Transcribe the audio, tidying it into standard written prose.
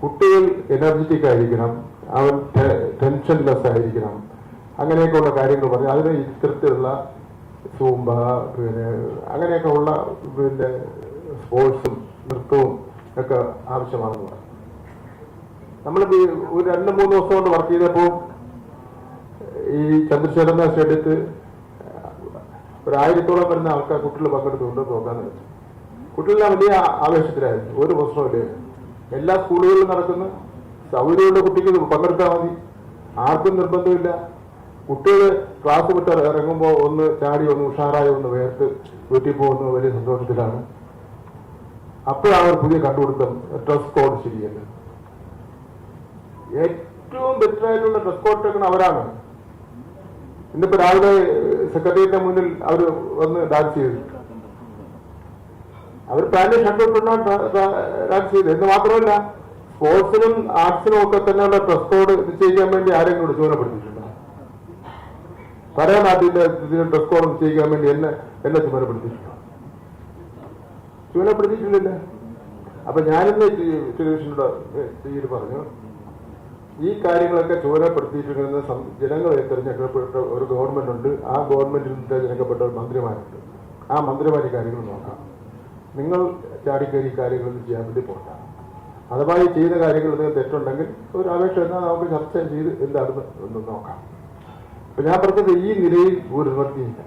കുട്ടികൾ എനർജറ്റിക് ആയിരിക്കണം, അവൻ ടെൻഷൻലെസ് ആയിരിക്കണം, അങ്ങനെയൊക്കെയുള്ള കാര്യങ്ങൾ പറഞ്ഞു. അതിന് ഇത്തരത്തിലുള്ള സൂംബ, പിന്നെ അങ്ങനെയൊക്കെ ഉള്ള പിന്നെ സ്പോർട്സും നൃത്തവും ഒക്കെ ആവശ്യമാണെന്ന് പറഞ്ഞു. നമ്മളിപ്പോൾ ഒരു 2-3 ദിവസം കൊണ്ട് വർക്ക് ചെയ്തപ്പോൾ ഈ ചന്ദ്രശേഖരൻ സ്റ്റേഡിയത്ത് 1000-ഓളം വരുന്ന ആൾക്കാർ കുട്ടികൾ പങ്കെടുത്തുകൊണ്ട് നോക്കാന്ന് വെച്ചു. കുട്ടികളെല്ലാം വലിയ ആവേശത്തിലായിരുന്നു. ഒരു പ്രശ്നമില്ല. എല്ലാ സ്കൂളുകളിലും നടക്കുന്ന സൗകര്യമുള്ള കുട്ടിക്ക് പങ്കെടുത്താൽ മതി, ആർക്കും നിർബന്ധമില്ല. കുട്ടികൾ ക്ലാസ് വിട്ട് ഇറങ്ങുമ്പോൾ ഒന്ന് ചാടി ഒന്ന് ഉഷാറായി ഒന്ന് വേർത്ത് വീട്ടിൽ പോകുന്നത് വലിയ സന്തോഷത്തിലാണ്. അപ്പോഴാണ് പുതിയ കണ്ടുപിടുത്തം ഡ്രസ് കോഡ് ശരിയല്ല. ഏറ്റവും ബെറ്ററായിട്ടുള്ള ഡ്രസ് കോഡ് ഇട്ടേക്കുന്ന അവരാണ്. ഇന്നിപ്പോ രാവിലെ സെക്രട്ടേറിയറ്റിന്റെ മുന്നിൽ അവർ വന്ന് ഡാൻസ് ചെയ്തു. അവർ പാന്റ് ഷർട്ട് ഇട്ടുകൊണ്ടാണ് ഡാൻസ് ചെയ്തത്. എന്ന് മാത്രമല്ല, സ്പോർട്സിനും ആർട്സിനും ഒക്കെ തന്നെയുള്ള ഡ്രസ് കോഡ് നിശ്ചയിക്കാൻ വേണ്ടി ആരെങ്കിലും ചുമതലപ്പെടുത്തിയിട്ടുണ്ട്. പല നാട്ടിന്റെ ഡ്രസ് കോഡ് നിശ്ചയിക്കാൻ വേണ്ടി എന്നെ ചുമതലപ്പെടുത്തിയിട്ടുണ്ട്. ചുമതലപ്പെടുത്തിയിട്ടില്ല. അപ്പൊ ഞാനിന്ന് ടെലിവിഷനോട് പറഞ്ഞു, ഈ കാര്യങ്ങളൊക്കെ ചുമതലപ്പെടുത്തിയിട്ടുണ്ടെന്ന് ജനങ്ങളെ തിരഞ്ഞെടുക്കപ്പെട്ട ഒരു ഗവൺമെന്റ് ഉണ്ട്. ആ ഗവൺമെന്റിൽ തിരഞ്ഞെടുക്കപ്പെട്ട മന്ത്രിമാരുണ്ട്. ആ മന്ത്രിമാർ കാര്യങ്ങൾ നോക്കാം. നിങ്ങൾ ചാടിക്കയറി കാര്യങ്ങളൊന്നും ചെയ്യാൻ വേണ്ടി പോകണ്ട. അഥവാ ഈ ചെയ്ത കാര്യങ്ങൾ തെറ്റുണ്ടെങ്കിൽ ഒരു അപേക്ഷ എന്നാൽ നമുക്ക് ചർച്ച ചെയ്ത് എന്താണെന്ന് ഒന്ന് നോക്കാം. അപ്പൊ ഞാൻ പറഞ്ഞത് ഈ നിലയിൽ ഒരു നിവൃത്തിയില്ല.